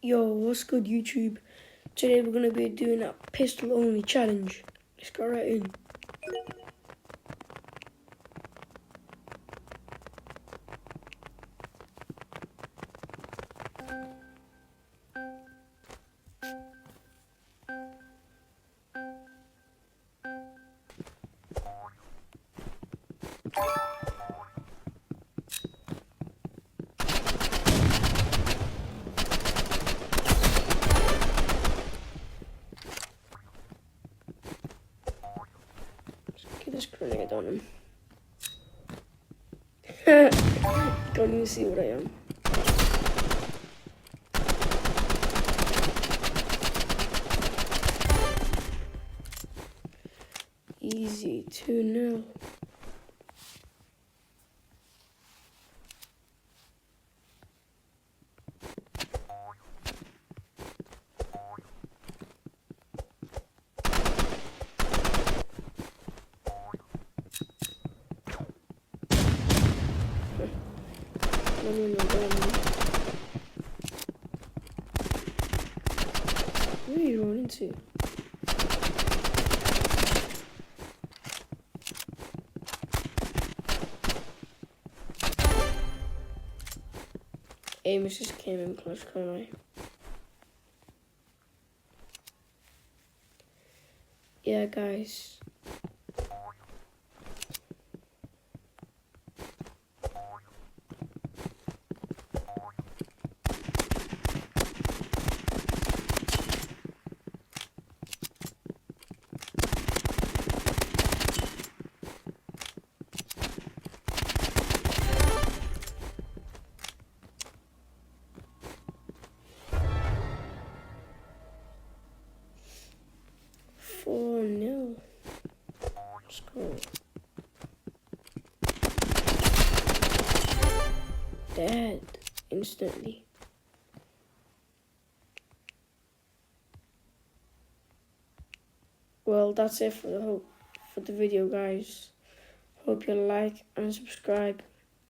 Yo, what's good YouTube? Today we're going to be doing a pistol only challenge. Let's go right in. Get this grenade on him. Can't even see what I am. Easy, 2-0. Where are you running to? Amos just came in close, can't I? Yeah, guys. No. Let's go. Dead instantly. Well, that's it for the video, guys. Hope you like and subscribe.